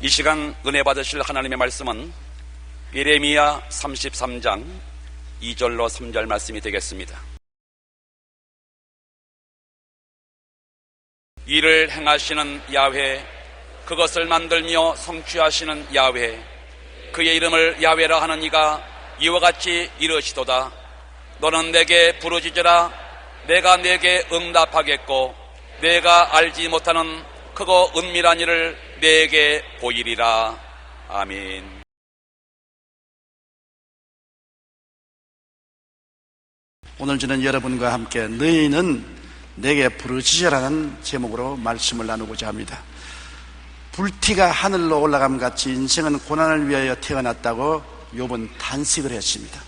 이 시간 은혜 받으실 하나님의 말씀은 예레미야 33장 2절로 3절 말씀이 되겠습니다. 이를 행하시는 야훼, 그것을 만들며 성취하시는 야훼, 그의 이름을 야훼라 하는 이가 이와 같이 이르시도다. 너는 내게 부르짖으라. 내가 내게 응답하겠고 내가 알지 못하는 크고 은밀한 일을 내게 보이리라. 아멘. 오늘 저는 여러분과 함께 너희는 내게 부르짖으라는 제목으로 말씀을 나누고자 합니다. 불티가 하늘로 올라감 같이 인생은 고난을 위하여 태어났다고 욥은 탄식을 했습니다.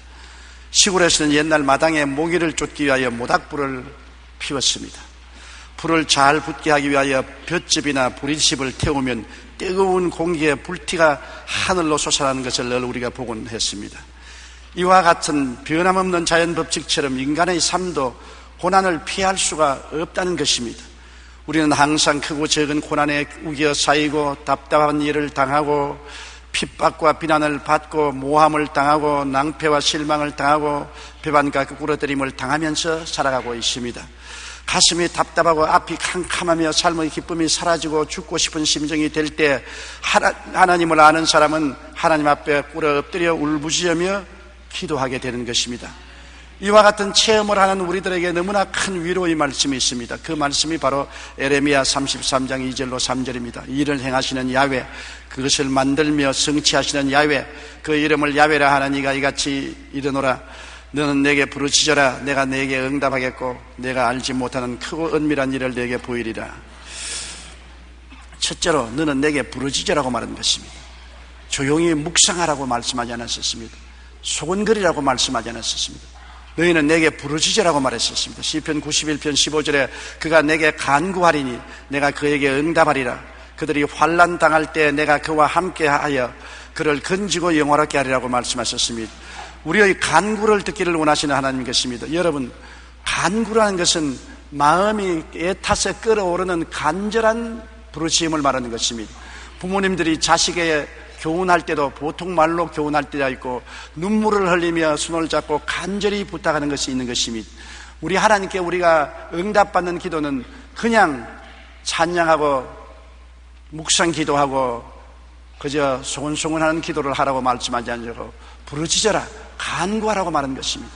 시골에서는 옛날 마당에 모기를 쫓기 위하여 모닥불을 피웠습니다. 불을 잘 붙게 하기 위하여 볏짚이나 부릿집을 태우면 뜨거운 공기에 불티가 하늘로 솟아나는 것을 늘 우리가 보곤 했습니다. 이와 같은 변함없는 자연 법칙처럼 인간의 삶도 고난을 피할 수가 없다는 것입니다. 우리는 항상 크고 작은 고난에 우겨 쌓이고 답답한 일을 당하고 핍박과 비난을 받고 모함을 당하고 낭패와 실망을 당하고 배반과 꿇어뜨림을 당하면서 살아가고 있습니다. 가슴이 답답하고 앞이 캄캄하며 삶의 기쁨이 사라지고 죽고 싶은 심정이 될 때 하나님을 아는 사람은 하나님 앞에 꿇어 엎드려 울부짖으며 기도하게 되는 것입니다. 이와 같은 체험을 하는 우리들에게 너무나 큰 위로의 말씀이 있습니다. 그 말씀이 바로 예레미야 33장 2절로 3절입니다. 일을 행하시는 야훼, 그것을 만들며 성취하시는 야훼, 그 이름을 야훼라 하는 이가 이같이 이르노라. 너는 내게 부르짖어라. 내가 내게 응답하겠고 내가 알지 못하는 크고 은밀한 일을 내게 보이리라. 첫째로 너는 내게 부르짖으라고 말한 것입니다. 조용히 묵상하라고 말씀하지 않았었습니다. 소곤거리라고 말씀하지 않았었습니다. 너희는 내게 부르짖으라고 말했었습니다. 시편 91편 15절에 그가 내게 간구하리니 내가 그에게 응답하리라. 그들이 환난 당할 때 내가 그와 함께하여 그를 건지고 영화롭게 하리라고 말씀하셨습니다. 우리의 간구를 듣기를 원하시는 하나님 것입니다. 여러분, 간구라는 것은 마음이 애타서 끓어오르는 간절한 부르짖음을 말하는 것입니다. 부모님들이 자식에게 교훈할 때도 보통 말로 교훈할 때가 있고 눈물을 흘리며 손을 잡고 간절히 부탁하는 것이 있는 것입니다. 우리 하나님께 우리가 응답받는 기도는 그냥 찬양하고 묵상 기도하고 그저 소곤소곤하는 기도를 하라고 말씀하지 않고 부르짖어라, 간구하라고 말하는 것입니다.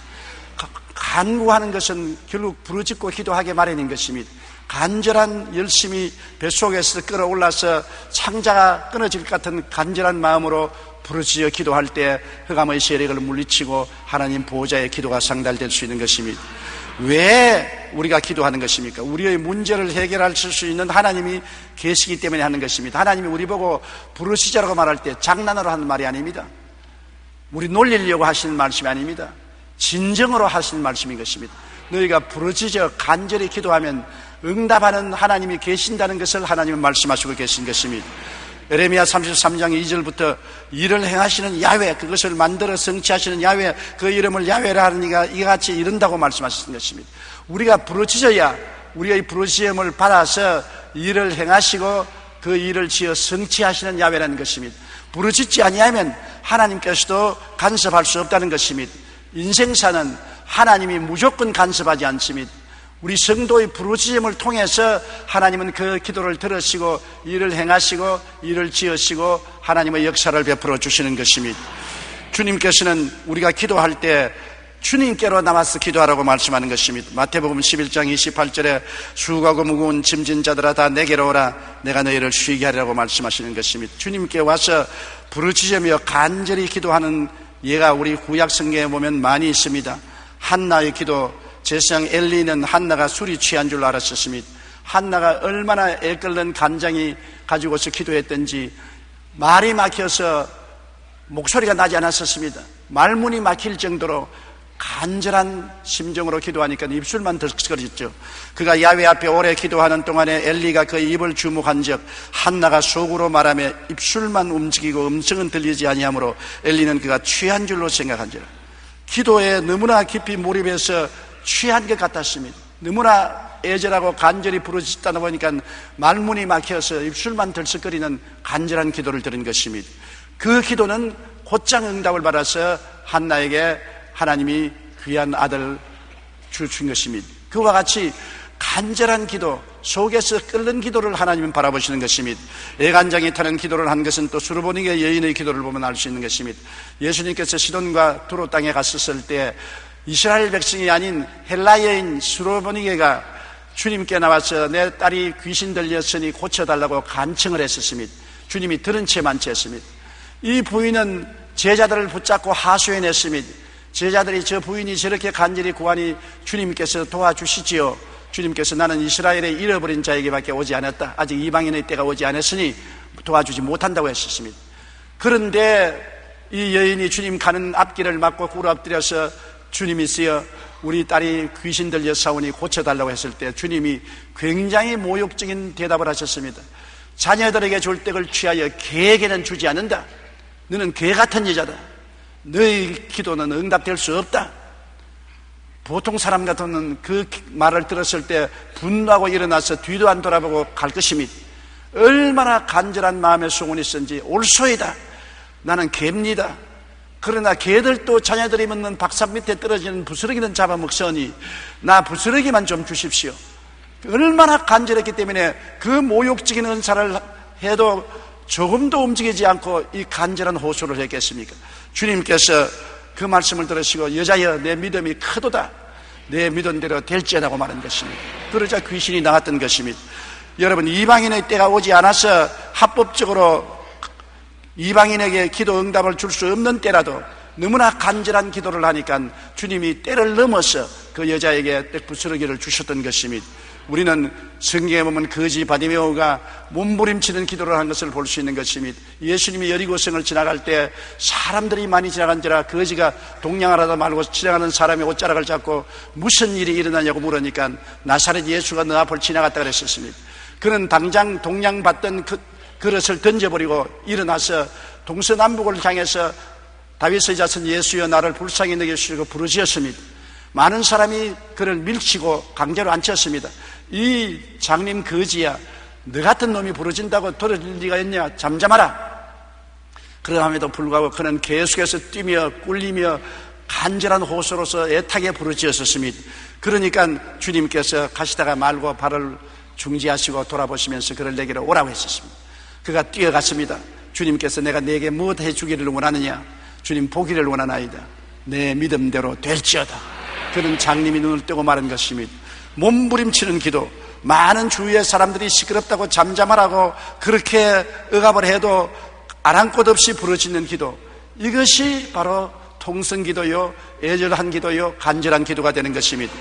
간구하는 것은 결국 부르짖고 기도하게 마련인 것입니다. 간절한 열심히 뱃속에서 끌어올라서 창자가 끊어질 것 같은 간절한 마음으로 부르짖어 기도할 때 흑암의 세력을 물리치고 하나님 보호자의 기도가 상달될 수 있는 것입니다. 왜 우리가 기도하는 것입니까? 우리의 문제를 해결할 수 있는 하나님이 계시기 때문에 하는 것입니다. 하나님이 우리 보고 부르짖으라고 말할 때 장난으로 하는 말이 아닙니다. 우리 놀리려고 하시는 말씀이 아닙니다. 진정으로 하시는 말씀인 것입니다. 너희가 부르짖어 간절히 기도하면 응답하는 하나님이 계신다는 것을 하나님은 말씀하시고 계신 것입니다. 예레미야 33장 2절부터 일을 행하시는 야훼, 그것을 만들어 성취하시는 야훼, 그 이름을 야훼라 하는 이가 이같이 이른다고 말씀하신 것입니다. 우리가 부르짖어야 우리의 부르짖음을 받아서 일을 행하시고 그 일을 지어 성취하시는 야훼라는 것입니다. 부르짖지 아니하면 하나님께서도 간섭할 수 없다는 것입니다. 인생사는 하나님이 무조건 간섭하지 않습니다. 우리 성도의 부르짖음을 통해서 하나님은 그 기도를 들으시고 일을 행하시고 일을 지으시고 하나님의 역사를 베풀어 주시는 것입니다. 주님께서는 우리가 기도할 때 주님께로 나와서 기도하라고 말씀하는 것입니다. 마태복음 11장 28절에 수고하고 무거운 짐진 자들아 다 내게로 오라. 내가 너희를 쉬게 하리라고 말씀하시는 것입니다. 주님께 와서 부르짖으며 간절히 기도하는 예가 우리 구약 성경에 보면 많이 있습니다. 한나의 기도, 제사장 엘리는 한나가 술이 취한 줄 알았었습니다. 한나가 얼마나 애끓는 간장이 가지고서 기도했던지 말이 막혀서 목소리가 나지 않았었습니다. 말문이 막힐 정도로 간절한 심정으로 기도하니까 입술만 덜컥거렸죠. 그가 야훼 앞에 오래 기도하는 동안에 엘리가 그의 입을 주목한 적 한나가 속으로 말하며 입술만 움직이고 음성은 들리지 아니하므로 엘리는 그가 취한 줄로 생각한지라. 기도에 너무나 깊이 몰입해서 취한 것 같았습니다. 너무나 애절하고 간절히 부르짖다 보니까 말문이 막혀서 입술만 들썩거리는 간절한 기도를 드린 것입니다. 그 기도는 곧장 응답을 받아서 한나에게 하나님이 귀한 아들을 주신 것입니다. 그와 같이 간절한 기도, 속에서 끓는 기도를 하나님은 바라보시는 것입니다. 애간장이 타는 기도를 한 것은 또 수르보니게 여인의 기도를 보면 알 수 있는 것입니다. 예수님께서 시돈과 두로 땅에 갔었을 때 이스라엘 백성이 아닌 헬라 여인 수르보니게가 주님께 나와서 내 딸이 귀신 들렸으니 고쳐달라고 간청을 했었습니다. 주님이 들은 채 만취했습니다. 이 부인은 제자들을 붙잡고 하소연했습니다. 제자들이 저 부인이 저렇게 간절히 구하니 주님께서 도와주시지요. 주님께서 나는 이스라엘의 잃어버린 자에게밖에 오지 않았다. 아직 이방인의 때가 오지 않았으니 도와주지 못한다고 했었습니다. 그런데 이 여인이 주님 가는 앞길을 막고 꿇어 엎드려서 주님이 쓰여 우리 딸이 귀신 들렸사오니 고쳐달라고 했을 때 주님이 굉장히 모욕적인 대답을 하셨습니다. 자녀들에게 줄 떡을 취하여 개에게는 주지 않는다. 너는 개 같은 여자다. 너의 기도는 응답될 수 없다. 보통 사람 같으면 그 말을 들었을 때 분노하고 일어나서 뒤도 안 돌아보고 갈 것입니다. 얼마나 간절한 마음의 소원이 있었는지 올소이다. 나는 개입니다. 그러나 개들도 자녀들이 먹는 박삽 밑에 떨어지는 부스러기는 잡아먹으니 나 부스러기만 좀 주십시오. 얼마나 간절했기 때문에 그 모욕적인 은사를 해도 조금도 움직이지 않고 이 간절한 호소를 했겠습니까? 주님께서 그 말씀을 들으시고 여자여 내 믿음이 크도다. 내 믿은 대로 될지어다고 말한 것입니다. 그러자 귀신이 나갔던 것입니다. 여러분, 이방인의 때가 오지 않아서 합법적으로 이방인에게 기도 응답을 줄 수 없는 때라도 너무나 간절한 기도를 하니까 주님이 때를 넘어서 그 여자에게 떡부스러기를 주셨던 것입니다. 우리는 성경에 보면 거지 바디메오가 몸부림치는 기도를 한 것을 볼 수 있는 것입니다. 예수님이 여리고성을 지나갈 때 사람들이 많이 지나간지라 거지가 동냥하라도 말고 지나가는 사람의 옷자락을 잡고 무슨 일이 일어나냐고 물으니까 나사렛 예수가 너 앞을 지나갔다 그랬었습니다. 그는 당장 동냥받던 그릇을 던져버리고 일어나서 동서남북을 향해서 다윗의 자손 예수여 나를 불쌍히 여겨주시고 부르짖었습니다. 많은 사람이 그를 밀치고 강제로 앉혔습니다. 이 장님 거지야, 너 같은 놈이 부르진다고 들어줄 리가 있냐? 잠잠하라. 그러함에도 불구하고 그는 계속해서 뛰며 꿀리며 간절한 호소로서 애타게 부르짖었습니다. 그러니까 주님께서 가시다가 말고 발을 중지하시고 돌아보시면서 그를 내게로 오라고 했었습니다. 그가 뛰어갔습니다. 주님께서 내가 네게 무엇 해주기를 원하느냐? 주님 보기를 원하나이다. 내 믿음대로 될지어다. 그는 장님이 눈을 뜨고 말한 것입니다. 몸부림치는 기도, 많은 주위의 사람들이 시끄럽다고 잠잠하라고 그렇게 억압을 해도 아랑곳 없이 부르짖는 기도, 이것이 바로 통성기도요, 애절한 기도요, 간절한 기도가 되는 것입니다.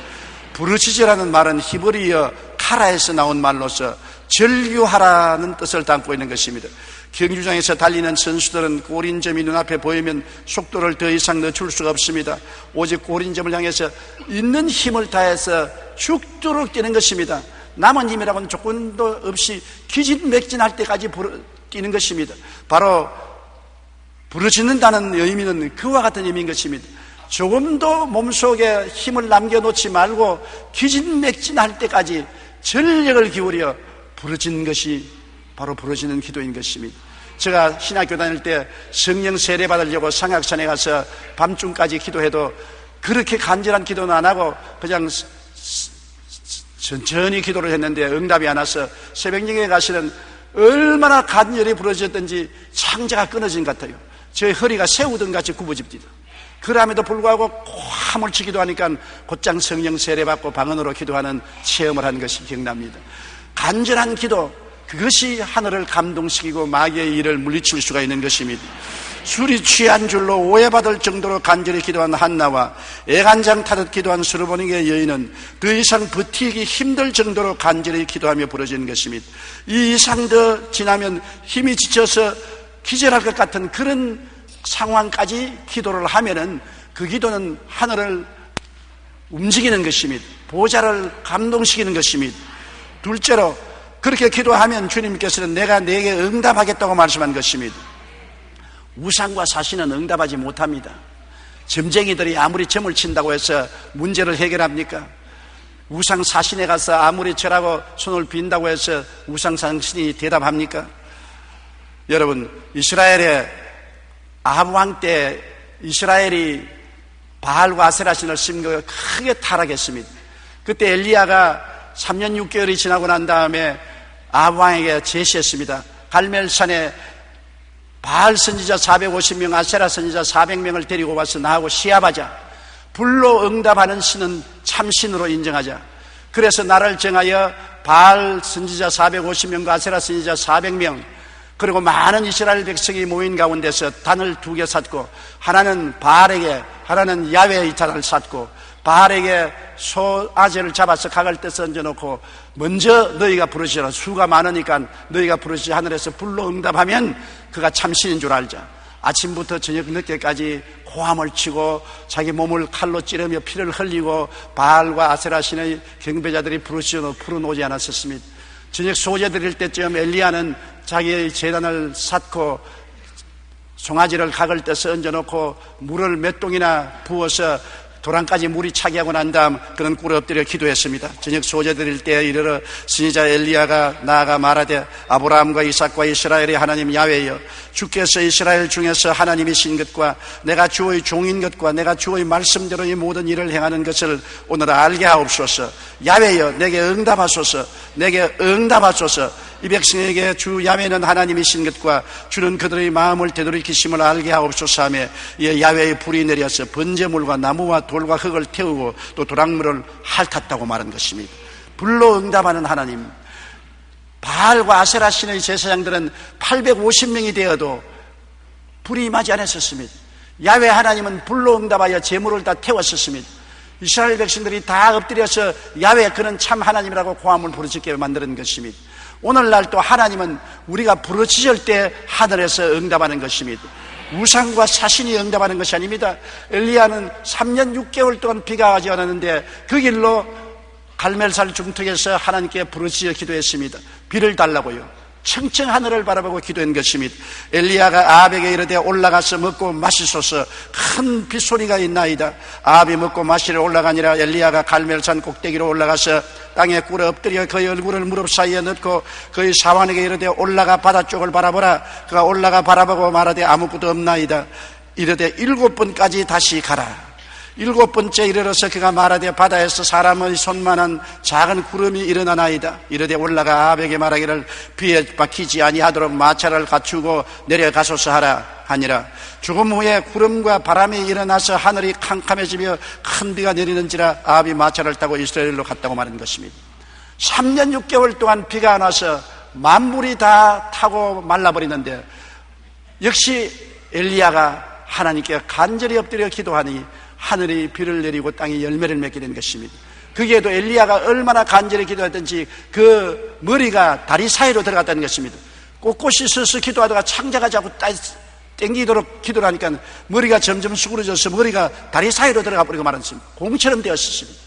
부르짖으라는 말은 히브리어 카라에서 나온 말로서 절규하라는 뜻을 담고 있는 것입니다. 경주장에서 달리는 선수들은 골인점이 눈앞에 보이면 속도를 더 이상 늦출 수가 없습니다. 오직 골인점을 향해서 있는 힘을 다해서 죽도록 뛰는 것입니다. 남은 힘이라고는 조금도 없이 기진맥진할 때까지 뛰는 것입니다. 바로 부르짖는다는 의미는 그와 같은 의미인 것입니다. 조금도 몸속에 힘을 남겨놓지 말고 기진맥진할 때까지 전력을 기울여 부르짖는 것이 바로 부르짖는 기도인 것입니다. 제가 신학교 다닐 때 성령 세례 받으려고 상악산에 가서 밤중까지 기도해도 그렇게 간절한 기도는 안 하고 그냥 천천히 기도를 했는데 응답이 안 와서 새벽녘에 가시는 얼마나 간절히 부르짖었던지 창자가 끊어진 것 같아요. 제 허리가 새우등 같이 굽어집니다. 그럼에도 불구하고 화물치 기도하니까 곧장 성령 세례 받고 방언으로 기도하는 체험을 한 것이 기억납니다. 간절한 기도, 그것이 하늘을 감동시키고 마귀의 일을 물리칠 수가 있는 것입니다. 술이 취한 줄로 오해받을 정도로 간절히 기도한 한나와 애간장 타듯 기도한 수르보니게 여인은 그 이상 버티기 힘들 정도로 간절히 기도하며 부르짖는 것입니다. 이 이상 더 지나면 힘이 지쳐서 기절할 것 같은 그런 상황까지 기도를 하면은 그 기도는 하늘을 움직이는 것입니다. 보좌를 감동시키는 것입니다. 둘째로 그렇게 기도하면 주님께서는 내가 네게 응답하겠다고 말씀한 것입니다. 우상과 사신은 응답하지 못합니다. 점쟁이들이 아무리 점을 친다고 해서 문제를 해결합니까? 우상 사신에 가서 아무리 절하고 손을 빈다고 해서 우상 사신이 대답합니까? 여러분, 이스라엘의 아합 왕 때 이스라엘이 바알과 아세라신을 심고 크게 타락했습니다. 그때 엘리야가 3년 6개월이 지나고 난 다음에 아합 왕에게 제시했습니다. 갈멜산에 바알 선지자 450명, 아세라 선지자 400명을 데리고 와서 나하고 시합하자. 불로 응답하는 신은 참신으로 인정하자. 그래서 나를 정하여 바알 선지자 450명과 아세라 선지자 400명, 그리고 많은 이스라엘 백성이 모인 가운데서 단을 2개 샀고, 하나는 바알에게, 하나는 야훼의 단을 샀고, 바알에게 소아지를 잡아서 각을 떼서 얹어놓고, 먼저 너희가 부르시라. 수가 많으니까 너희가 부르시. 하늘에서 불로 응답하면 그가 참신인 줄 알자. 아침부터 저녁 늦게까지 고함을 치고 자기 몸을 칼로 찌르며 피를 흘리고 바알과 아세라 신의 경배자들이 부르시어 풀은 오지 않았었습니다. 저녁 소제 드릴 때쯤 엘리야는 자기의 제단을 샀고 송아지를 각을 떼서 얹어놓고 물을 몇 동이나 부어서 도랑까지 물이 차게 하고 난 다음 그는 꿇어 엎드려 기도했습니다. 저녁 소제 드릴 때에 이르러 선지자 엘리야가 나아가 말하되 아브라함과 이삭과 이스라엘의 하나님 야훼여, 주께서 이스라엘 중에서 하나님이신 것과 내가 주의 종인 것과 내가 주의 말씀대로 이 모든 일을 행하는 것을 오늘 알게 하옵소서. 야훼여, 내게 응답하소서. 내게 응답하소서. 이 백성에게 주 야훼는 하나님이신 것과 주는 그들의 마음을 되돌이키심을 알게 하옵소서 하며 이에 야훼의 불이 내려서 번제물과 나무와 돌과 흙을 태우고 또 도랑물을 핥았다고 말한 것입니다. 불로 응답하는 하나님. 바알과 아세라 신의 제사장들은 850명이 되어도 불이 임하지 않았었습니다. 야훼 하나님은 불로 응답하여 제물을 다 태웠었습니다. 이스라엘 백성들이 다 엎드려서 야훼 그는 참 하나님이라고 고함을 부르짖게 만드는 것입니다. 오늘날 또 하나님은 우리가 부르짖을 때 하늘에서 응답하는 것입니다. 우상과 사신이 응답하는 것이 아닙니다. 엘리야는 3년 6개월 동안 비가 가지 않았는데 그 길로 갈멜산 중턱에서 하나님께 부르짖어 기도했습니다. 비를 달라고요. 청청 하늘을 바라보고 기도한 것입니다. 엘리야가 아합에게 이르되 올라가서 먹고 마시소서. 큰 빗소리가 있나이다. 아합이 먹고 마시러 올라가니라. 엘리야가 갈멜산 꼭대기로 올라가서 땅에 꿇어 엎드려 그의 얼굴을 무릎 사이에 넣고 그의 사환에게 이르되 올라가 바다 쪽을 바라보라. 그가 올라가 바라보고 말하되 아무것도 없나이다. 이르되 7번까지 다시 가라. 7번째 이르러서 그가 말하되 바다에서 사람의 손만한 작은 구름이 일어나나이다. 이르되 올라가 아합에게 말하기를 비에 박히지 아니하도록 마차를 갖추고 내려가소서 하라 하니라. 죽음 후에 구름과 바람이 일어나서 하늘이 캄캄해지며 큰 비가 내리는지라 아합이 마차를 타고 이스라엘로 갔다고 말하는 것입니다. 3년 6개월 동안 비가 안 와서 만물이 다 타고 말라버리는데 역시 엘리야가 하나님께 간절히 엎드려 기도하니 하늘이 비를 내리고 땅이 열매를 맺게 된 것입니다. 거기에도 엘리야가 얼마나 간절히 기도했던지 그 머리가 다리 사이로 들어갔다는 것입니다. 꼿꼿이 서서 기도하다가 창자가 자꾸 땡기도록 기도를 하니까 머리가 점점 수그러져서 머리가 다리 사이로 들어가 버리고 말았습니다. 공처럼 되었습니다.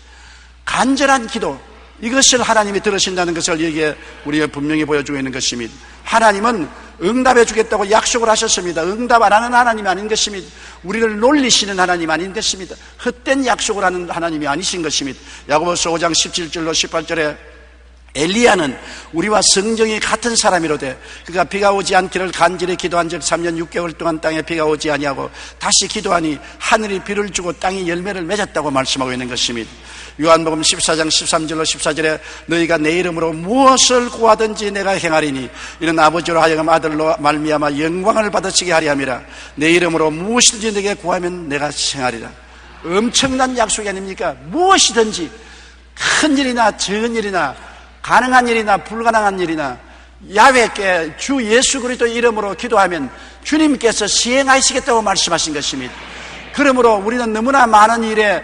간절한 기도, 이것을 하나님이 들으신다는 것을 여기에 우리가 분명히 보여주고 있는 것입니다. 하나님은 응답해 주겠다고 약속을 하셨습니다. 응답 안 하는 하나님이 아닌 것입니다. 우리를 놀리시는 하나님 아닌 것입니다. 헛된 약속을 하는 하나님이 아니신 것입니다. 야고보서 5장 17절로 18절에 엘리야는 우리와 성정이 같은 사람이로되 그가 비가 오지 않기를 간절히 기도한 적 3년 6개월 동안 땅에 비가 오지 아니하고 다시 기도하니 하늘이 비를 주고 땅이 열매를 맺었다고 말씀하고 있는 것입니다. 요한복음 14장 13절로 14절에 너희가 내 이름으로 무엇을 구하든지 내가 행하리니 이는 아버지로 하여금 아들로 말미암아 영광을 받으시게 하리 함이라. 내 이름으로 무엇이든지 내게 구하면 내가 행하리라. 엄청난 약속이 아닙니까? 무엇이든지 큰 일이나 적은 일이나 가능한 일이나 불가능한 일이나 야훼께 주 예수 그리스도의 이름으로 기도하면 주님께서 시행하시겠다고 말씀하신 것입니다. 그러므로 우리는 너무나 많은 일에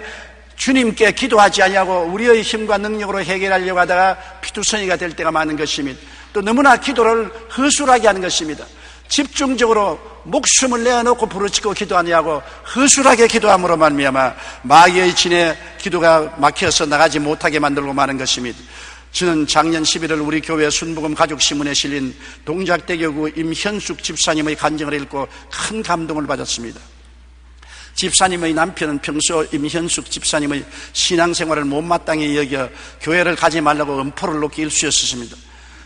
주님께 기도하지 아니하고 우리의 힘과 능력으로 해결하려고 하다가 피투성이가 될 때가 많은 것입니다. 또 너무나 기도를 허술하게 하는 것입니다. 집중적으로 목숨을 내어놓고 부르짖고 기도하냐고 허술하게 기도함으로 말미암아 마귀의 진에 기도가 막혀서 나가지 못하게 만들고 마는 것입니다. 저는 작년 11월 우리 교회 순복음 가족신문에 실린 동작대교구 임현숙 집사님의 간증을 읽고 큰 감동을 받았습니다. 집사님의 남편은 평소 임현숙 집사님의 신앙생활을 못마땅히 여겨 교회를 가지 말라고 엄포를 놓기 일쑤였습니다.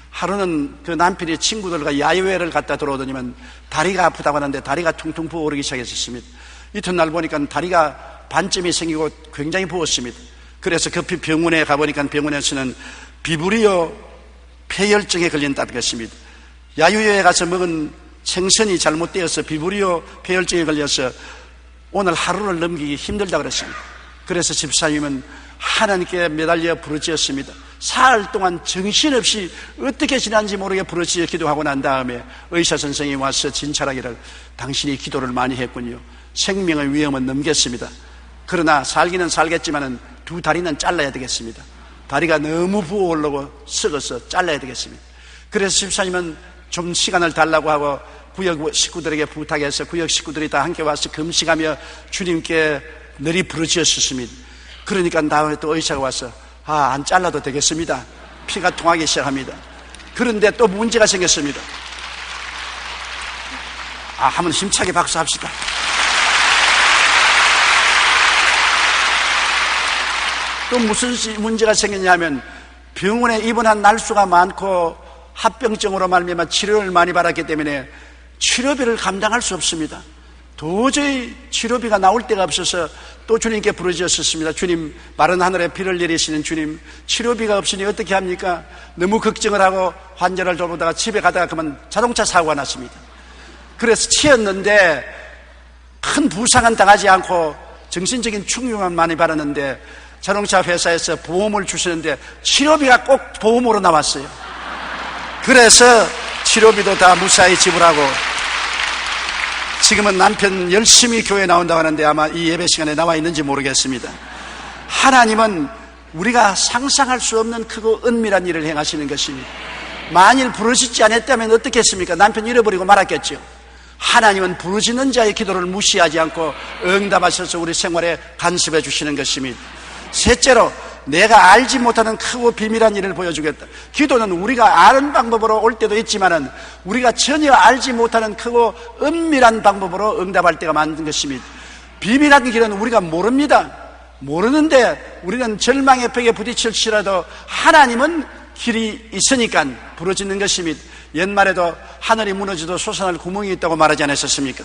하루는 그 남편이 친구들과 야외를 갔다 들어오더니만 다리가 아프다고 하는데 다리가 퉁퉁 부어오르기 시작했습니다. 이튿날 보니까 다리가 반점이 생기고 굉장히 부었습니다. 그래서 급히 병원에 가보니까 병원에서는 비브리오 폐혈증에 걸린다는 것입니다. 야유회에 가서 먹은 생선이 잘못되어서 비브리오 폐혈증에 걸려서 오늘 하루를 넘기기 힘들다 그랬습니다. 그래서 집사님은 하나님께 매달려 부르짖었습니다. 사흘 동안 정신없이 어떻게 지난지 모르게 부르짖어 기도하고 난 다음에 의사 선생님이 와서 진찰하기를 당신이 기도를 많이 했군요. 생명의 위험은 넘겼습니다. 그러나 살기는 살겠지만 두 다리는 잘라야 되겠습니다. 다리가 너무 부어오르고 썩어서 잘라야 되겠습니다. 그래서 집사님은 좀 시간을 달라고 하고 구역 식구들에게 부탁해서 구역 식구들이 다 함께 와서 금식하며 주님께 늘이 부르짖었습니다. 그러니까 다음에 또 의사가 와서 안 잘라도 되겠습니다. 피가 통하기 시작합니다. 그런데 또 문제가 생겼습니다. 한번 힘차게 박수합시다. 또 무슨 문제가 생겼냐면 병원에 입원한 날수가 많고 합병증으로 말미암아 치료를 많이 받았기 때문에 치료비를 감당할 수 없습니다. 도저히 치료비가 나올 데가 없어서 또 주님께 부르짖었습니다. 주님, 마른 하늘에 비를 내리시는 주님, 치료비가 없으니 어떻게 합니까? 너무 걱정을 하고 환자를 돌보다가 집에 가다가 그만 자동차 사고가 났습니다. 그래서 치였는데 큰 부상은 당하지 않고 정신적인 충격만 많이 받았는데 자동차 회사에서 보험을 주시는데 치료비가 꼭 보험으로 나왔어요. 그래서 치료비도 다 무사히 지불하고 지금은 남편 열심히 교회에 나온다고 하는데 아마 이 예배 시간에 나와 있는지 모르겠습니다. 하나님은 우리가 상상할 수 없는 크고 은밀한 일을 행하시는 것입니다. 만일 부르짖지 않았다면 어떻겠습니까? 남편 잃어버리고 말았겠죠. 하나님은 부르짖는 자의 기도를 무시하지 않고 응답하셔서 우리 생활에 간섭해 주시는 것입니다. 셋째로, 내가 알지 못하는 크고 비밀한 일을 보여주겠다. 기도는 우리가 아는 방법으로 올 때도 있지만은 우리가 전혀 알지 못하는 크고 은밀한 방법으로 응답할 때가 많은 것입니다. 비밀한 길은 우리가 모릅니다. 모르는데 우리는 절망의 벽에 부딪힐지라도 하나님은 길이 있으니까 부르짖는 것입니다. 옛말에도 하늘이 무너져도 솟아날 구멍이 있다고 말하지 않았었습니까?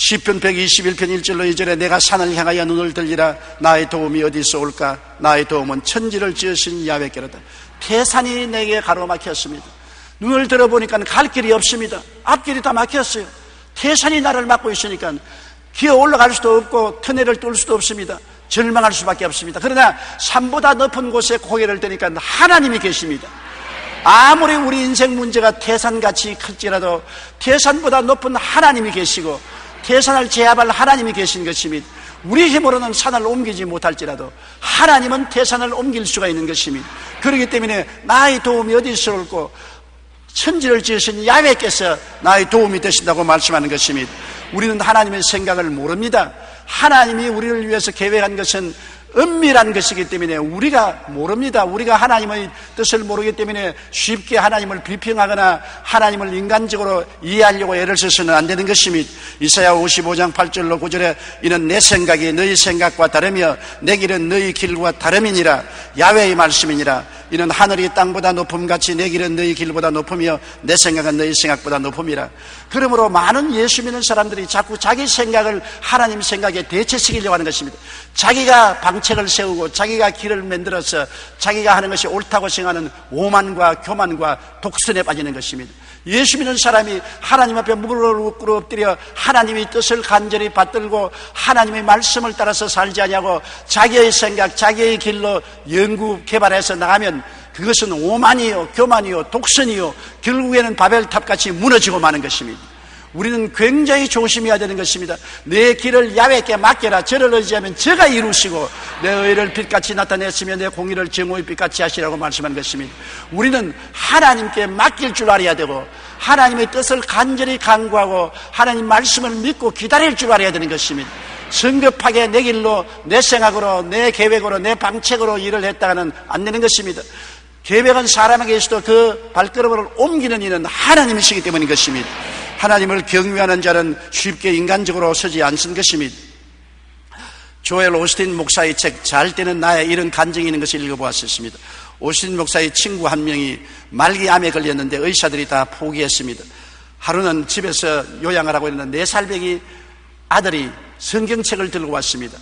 시편 121편 1절로 2절에 내가 산을 향하여 눈을 들리라. 나의 도움이 어디서 올까? 나의 도움은 천지를 지으신 야훼께로다. 태산이 내게 가로막혔습니다. 눈을 들어보니까 갈 길이 없습니다. 앞길이 다 막혔어요. 태산이 나를 막고 있으니까 기어 올라갈 수도 없고 터널을 뚫을 수도 없습니다. 절망할 수밖에 없습니다. 그러나 산보다 높은 곳에 고개를 드니까 하나님이 계십니다. 아무리 우리 인생 문제가 태산같이 클지라도 태산보다 높은 하나님이 계시고 태산을 제압할 하나님이 계신 것입니다. 우리 힘으로는 산을 옮기지 못할지라도 하나님은 태산을 옮길 수가 있는 것입니다. 그렇기 때문에 나의 도움이 어디서 올고 천지를 지으신 야훼께서 나의 도움이 되신다고 말씀하는 것입니다. 우리는 하나님의 생각을 모릅니다. 하나님이 우리를 위해서 계획한 것은 은밀한 것이기 때문에 우리가 모릅니다. 우리가 하나님의 뜻을 모르기 때문에 쉽게 하나님을 비평하거나 하나님을 인간적으로 이해하려고 애를 써서는 안 되는 것입니다. 이사야 55장 8절로 9절에 이는 내 생각이 너희 생각과 다르며 내 길은 너희 길과 다름이니라. 야훼의 말씀이니라. 이는 하늘이 땅보다 높음같이 내 길은 너희 길보다 높으며 내 생각은 너희 생각보다 높음이라. 그러므로 많은 예수 믿는 사람들이 자꾸 자기 생각을 하나님 생각에 대체시키려고 하는 것입니다. 자기가 방책을 세우고 자기가 길을 만들어서 자기가 하는 것이 옳다고 생각하는 오만과 교만과 독선에 빠지는 것입니다. 예수 믿는 사람이 하나님 앞에 무릎을 꿇어 엎드려 하나님의 뜻을 간절히 받들고 하나님의 말씀을 따라서 살지 않냐고 자기의 생각, 자기의 길로 연구 개발해서 나가면 그것은 오만이요, 교만이요, 독선이요, 결국에는 바벨탑같이 무너지고 마는 것입니다. 우리는 굉장히 조심해야 되는 것입니다. 내 길을 야훼께 맡겨라. 저를 의지하면 저가 이루시고 내 의를 빛같이 나타냈으며 내 공의를 정오의 빛같이 하시라고 말씀한 것입니다. 우리는 하나님께 맡길 줄 알아야 되고 하나님의 뜻을 간절히 간구하고 하나님 말씀을 믿고 기다릴 줄 알아야 되는 것입니다. 성급하게 내 길로, 내 생각으로, 내 계획으로, 내 방책으로 일을 했다가는 안 되는 것입니다. 계획은 사람에게 있어도 그 발걸음을 옮기는 이는 하나님이시기 때문인 것입니다. 하나님을 경외하는 자는 쉽게 인간적으로 서지 않는 것입니다. 조엘 오스틴 목사의 책 잘 때는 나의 이런 간증이 있는 것을 읽어보았습니다. 오스틴 목사의 친구 한 명이 말기암에 걸렸는데 의사들이 다 포기했습니다. 하루는 집에서 요양을 하고 있는 4살배기 아들이 성경책을 들고 왔습니다.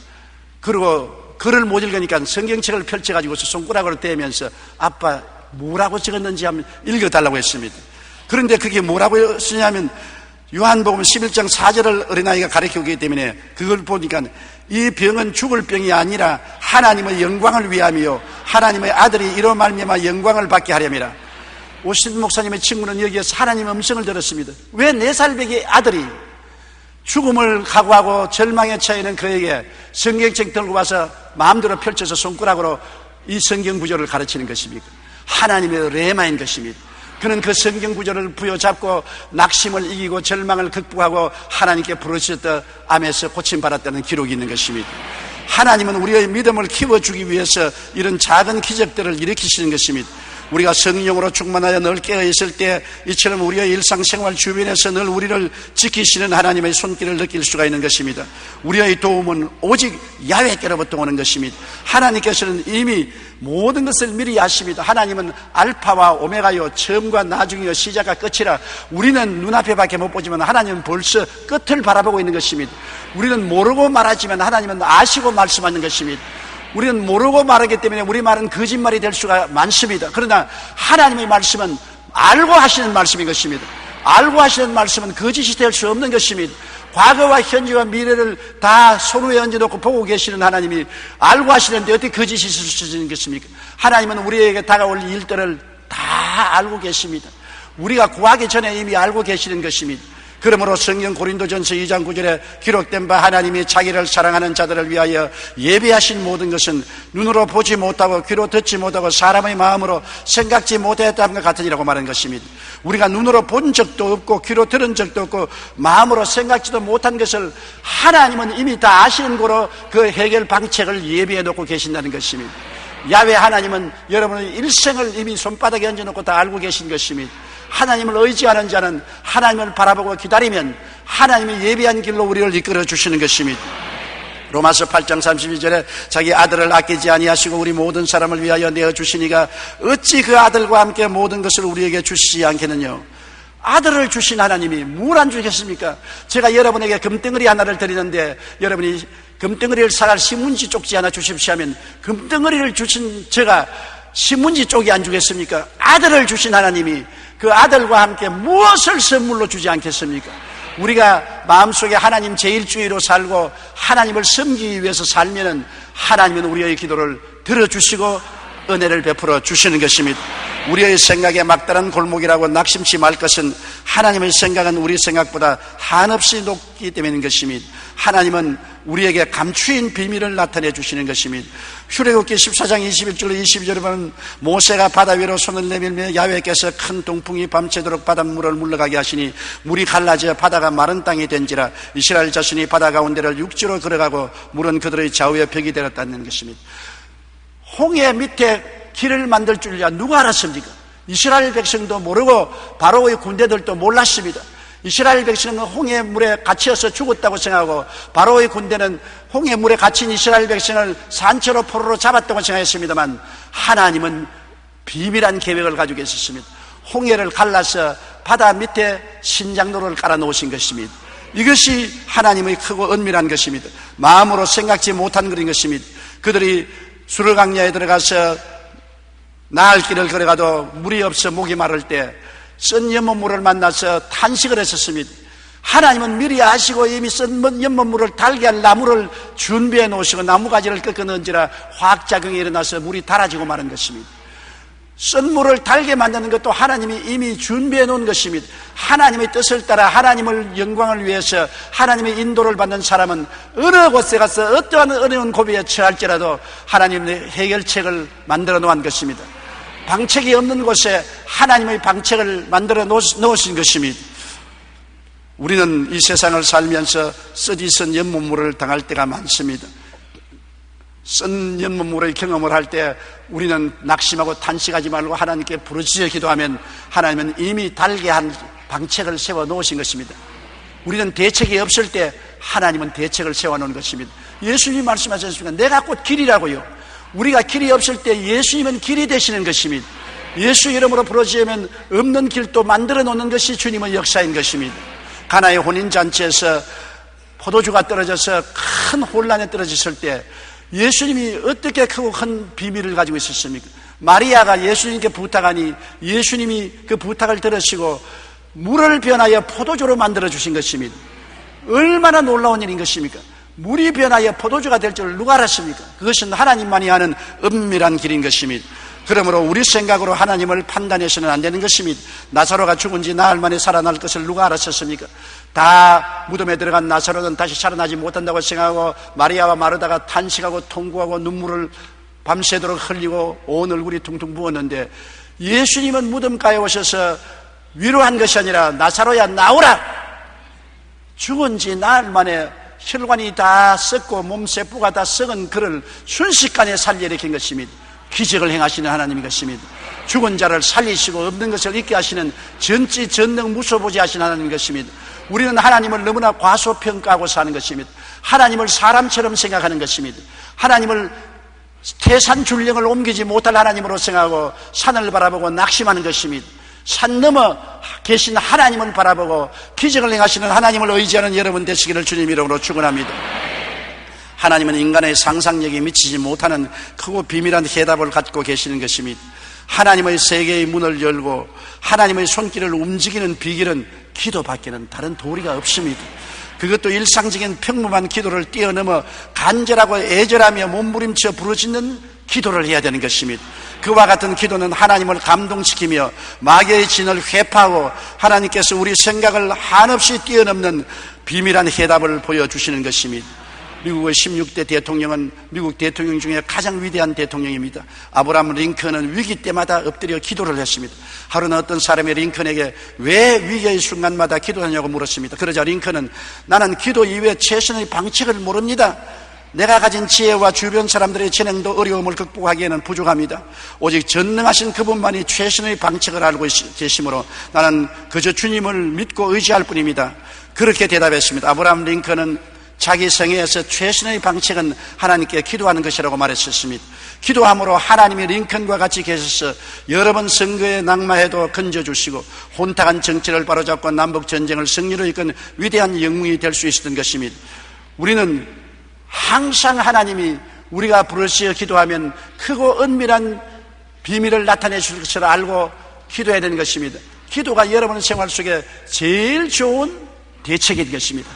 그리고 글을 못 읽으니까 성경책을 펼쳐가지고서 손가락으로 대면서 아빠 뭐라고 적었는지 한번 읽어달라고 했습니다. 그런데 그게 뭐라고 쓰냐면 요한복음 11장 4절을 어린아이가 가르치기 때문에 그걸 보니까 이 병은 죽을 병이 아니라 하나님의 영광을 위함이요 하나님의 아들이 이로 말미암아 영광을 받게 하려니라. 오신 목사님의 친구는 여기에서 하나님의 음성을 들었습니다. 왜 4살배기 아들이 죽음을 각오하고 절망에 처해있는 그에게 성경책 들고 와서 마음대로 펼쳐서 손가락으로 이 성경 구절을 가르치는 것입니까? 하나님의 레마인 것입니다. 그는 그 성경 구절을 부여잡고 낙심을 이기고 절망을 극복하고 하나님께 부르짖었다 암에서 고침받았다는 기록이 있는 것입니다. 하나님은 우리의 믿음을 키워주기 위해서 이런 작은 기적들을 일으키시는 것입니다. 우리가 성령으로 충만하여 늘 깨어있을 때 이처럼 우리의 일상생활 주변에서 늘 우리를 지키시는 하나님의 손길을 느낄 수가 있는 것입니다. 우리의 도움은 오직 야훼께로부터 오는 것입니다. 하나님께서는 이미 모든 것을 미리 아십니다. 하나님은 알파와 오메가요 처음과 나중이요 시작과 끝이라. 우리는 눈앞에 밖에 못 보지만 하나님은 벌써 끝을 바라보고 있는 것입니다. 우리는 모르고 말하지만 하나님은 아시고 말씀하는 것입니다. 우리는 모르고 말하기 때문에 우리 말은 거짓말이 될 수가 많습니다. 그러나 하나님의 말씀은 알고 하시는 말씀인 것입니다. 알고 하시는 말씀은 거짓이 될 수 없는 것입니다. 과거와 현재와 미래를 다 손 위에 얹어놓고 보고 계시는 하나님이 알고 하시는데 어떻게 거짓이 있을 수 있는 것입니까? 하나님은 우리에게 다가올 일들을 다 알고 계십니다. 우리가 구하기 전에 이미 알고 계시는 것입니다. 그러므로 성경 고린도전서 2장 9절에 기록된 바 하나님이 자기를 사랑하는 자들을 위하여 예비하신 모든 것은 눈으로 보지 못하고 귀로 듣지 못하고 사람의 마음으로 생각지 못했다는 것 같으니라고 말한 것입니다. 우리가 눈으로 본 적도 없고 귀로 들은 적도 없고 마음으로 생각지도 못한 것을 하나님은 이미 다 아시는 거로 그 해결 방책을 예비해 놓고 계신다는 것입니다. 야훼 하나님은 여러분의 일생을 이미 손바닥에 얹어놓고 다 알고 계신 것입니다. 하나님을 의지하는 자는 하나님을 바라보고 기다리면 하나님이 예비한 길로 우리를 이끌어 주시는 것입니다. 로마서 8장 32절에 자기 아들을 아끼지 아니하시고 우리 모든 사람을 위하여 내어주시니가 어찌 그 아들과 함께 모든 것을 우리에게 주시지 않겠느냐. 아들을 주신 하나님이 뭘 안 주겠습니까? 제가 여러분에게 금덩어리 하나를 드리는데 여러분이 금덩어리를 사갈 신문지 쪽지 하나 주십시오 하면 금덩어리를 주신 제가 신문지 쪽이 안 주겠습니까? 아들을 주신 하나님이 그 아들과 함께 무엇을 선물로 주지 않겠습니까? 우리가 마음속에 하나님 제일주의로 살고 하나님을 섬기기 위해서 살면은 하나님은 우리의 기도를 들어주시고 은혜를 베풀어 주시는 것입니다. 우리의 생각에 막다른 골목이라고 낙심치 말 것은 하나님의 생각은 우리 생각보다 한없이 높기 때문인 것입니다. 하나님은 우리에게 감추인 비밀을 나타내 주시는 것입니다. 출애굽기 14장 21절 22절에 보면 모세가 바다 위로 손을 내밀며 야훼께서 큰 동풍이 밤새도록 바닷물을 물러가게 하시니 물이 갈라져 바다가 마른 땅이 된지라. 이스라엘 자손이 바다 가운데를 육지로 걸어가고 물은 그들의 좌우에 벽이 되었다는 것입니다. 홍해 밑에 길을 만들 줄이야 누가 알았습니까? 이스라엘 백성도 모르고 바로의 군대들도 몰랐습니다. 이스라엘 백성은 홍해 물에 갇혀서 죽었다고 생각하고 바로의 군대는 홍해 물에 갇힌 이스라엘 백성을 산채로 포로로 잡았다고 생각했습니다만 하나님은 비밀한 계획을 가지고 있었습니다. 홍해를 갈라서 바다 밑에 신장로를 깔아 놓으신 것입니다. 이것이 하나님의 크고 은밀한 것입니다. 마음으로 생각지 못한 그런 것입니다. 그들이 수르강야에 들어가서 나흘 길을 걸어가도 물이 없어 목이 마를 때 쓴 연못물을 만나서 탄식을 했었습니다. 하나님은 미리 아시고 이미 쓴 연못물을 달게 할 나무를 준비해 놓으시고 나무가지를 꺾어 넣은지라 화학작용이 일어나서 물이 달아지고 마는 것입니다. 쓴 물을 달게 만드는 것도 하나님이 이미 준비해 놓은 것입니다. 하나님의 뜻을 따라 하나님을 영광을 위해서 하나님의 인도를 받는 사람은 어느 곳에 가서 어떠한 어려운 고비에 처할지라도 하나님의 해결책을 만들어 놓은 것입니다. 방책이 없는 곳에 하나님의 방책을 만들어 놓으신 것입니다. 우리는 이 세상을 살면서 쓰디쓴 연못물을 당할 때가 많습니다. 쓴 연못물의 경험을 할 때 우리는 낙심하고 탄식하지 말고 하나님께 부르짖어 기도하면 하나님은 이미 달게 한 방책을 세워 놓으신 것입니다. 우리는 대책이 없을 때 하나님은 대책을 세워놓은 것입니다. 예수님이 말씀하지 않습니까? 내가 곧 길이라고요. 우리가 길이 없을 때 예수님은 길이 되시는 것입니다. 예수 이름으로 부르짖으면 없는 길도 만들어 놓는 것이 주님의 역사인 것입니다. 가나의 혼인잔치에서 포도주가 떨어져서 큰 혼란에 떨어졌을 때 예수님이 어떻게 크고 큰 비밀을 가지고 있었습니까? 마리아가 예수님께 부탁하니 예수님이 그 부탁을 들으시고 물을 변하여 포도주로 만들어 주신 것입니다. 얼마나 놀라운 일인 것입니까? 물이 변하여 포도주가 될 줄 누가 알았습니까? 그것은 하나님만이 아는 은밀한 길인 것입니다. 그러므로 우리 생각으로 하나님을 판단해서는 안 되는 것입니다. 나사로가 죽은 지 나흘 만에 살아날 것을 누가 알았었습니까? 다 무덤에 들어간 나사로는 다시 살아나지 못한다고 생각하고 마리아와 마르다가 탄식하고 통곡하고 눈물을 밤새도록 흘리고 온 얼굴이 퉁퉁 부었는데 예수님은 무덤가에 오셔서 위로한 것이 아니라 나사로야 나오라! 죽은 지 나흘 만에 혈관이 다 썩고 몸세포가 다 썩은 그를 순식간에 살려일으킨 것입니다. 기적을 행하시는 하나님인 것입니다. 죽은 자를 살리시고 없는 것을 있게 하시는 전지전능 무소부지 하시는 하나님인 것입니다. 우리는 하나님을 너무나 과소평가하고 사는 것입니다. 하나님을 사람처럼 생각하는 것입니다. 하나님을 태산줄령을 옮기지 못할 하나님으로 생각하고 산을 바라보고 낙심하는 것입니다. 산 넘어 계신 하나님을 바라보고 기적을 행하시는 하나님을 의지하는 여러분 되시기를 주님 이름으로 축원합니다. 하나님은 인간의 상상력이 미치지 못하는 크고 비밀한 해답을 갖고 계시는 것입니다. 하나님의 세계의 문을 열고 하나님의 손길을 움직이는 비결은 기도밖에는 다른 도리가 없습니다. 그것도 일상적인 평범한 기도를 뛰어넘어 간절하고 애절하며 몸부림쳐 부르짖는 기도를 해야 되는 것입니다. 그와 같은 기도는 하나님을 감동시키며 마귀의 진을 회파하고 하나님께서 우리 생각을 한없이 뛰어넘는 비밀한 해답을 보여주시는 것입니다. 미국의 16대 대통령은 미국 대통령 중에 가장 위대한 대통령입니다. 아브라함 링컨은 위기 때마다 엎드려 기도를 했습니다. 하루는 어떤 사람이 링컨에게 왜 위기의 순간마다 기도하냐고 물었습니다. 그러자 링컨은 나는 기도 이외에 최선의 방책을 모릅니다. 내가 가진 지혜와 주변 사람들의 재능도 어려움을 극복하기에는 부족합니다. 오직 전능하신 그분만이 최선의 방책을 알고 계시므로 나는 그저 주님을 믿고 의지할 뿐입니다. 그렇게 대답했습니다. 아브라함 링컨은 자기 생애에서 최선의 방책은 하나님께 기도하는 것이라고 말했었습니다. 기도함으로 하나님이 링컨과 같이 계셔서 여러 번 선거에 낙마해도 건져주시고 혼탁한 정치를 바로잡고 남북전쟁을 승리로 이끈 위대한 영웅이 될 수 있었던 것입니다. 우리는 항상 하나님이 우리가 부르짖어 기도하면 크고 은밀한 비밀을 나타내 줄 것을 알고 기도해야 되는 것입니다. 기도가 여러분 생활 속에 제일 좋은 대책인 것입니다.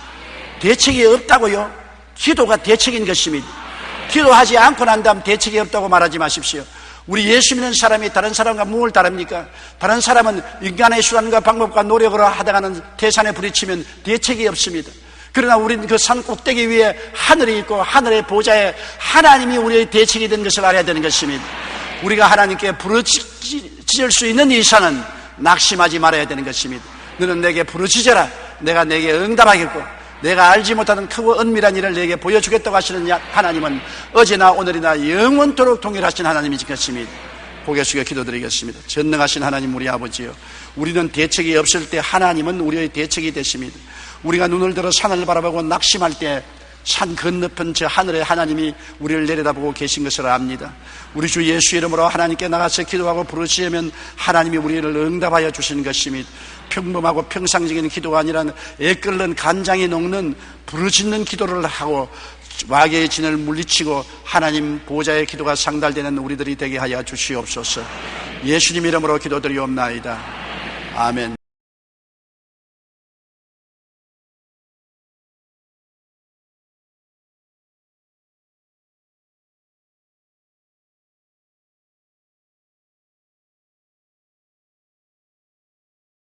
대책이 없다고요? 기도가 대책인 것입니다. 기도하지 않고 난 다음 대책이 없다고 말하지 마십시오. 우리 예수 믿는 사람이 다른 사람과 무엇을 다릅니까? 다른 사람은 인간의 수단과 방법과 노력으로 하다가는 태산에 부딪히면 대책이 없습니다. 그러나 우리는 그 산 꼭대기 위에 하늘이 있고 하늘의 보좌에 하나님이 우리의 대책이 된 것을 알아야 되는 것입니다. 우리가 하나님께 부르짖을 수 있는 이상은 낙심하지 말아야 되는 것입니다. 너는 내게 부르짖어라. 내가 내게 응답하겠고 내가 알지 못하는 크고 은밀한 일을 내게 보여주겠다고 하시는 하나님은 어제나 오늘이나 영원토록 동일하신 하나님이신 것입니다. 고개 숙여 기도드리겠습니다. 전능하신 하나님 우리 아버지요, 우리는 대책이 없을 때 하나님은 우리의 대책이 되십니다. 우리가 눈을 들어 산을 바라보고 낙심할 때 산 건너편 저 하늘의 하나님이 우리를 내려다보고 계신 것을 압니다. 우리 주 예수 이름으로 하나님께 나가서 기도하고 부르짖으면 하나님이 우리를 응답하여 주시는 것입니다. 평범하고 평상적인 기도가 아니라 애끓는 간장이 녹는 부르짖는 기도를 하고 마귀의 진을 물리치고 하나님 보좌의 기도가 상달되는 우리들이 되게 하여 주시옵소서. 예수님 이름으로 기도드리옵나이다. 아멘.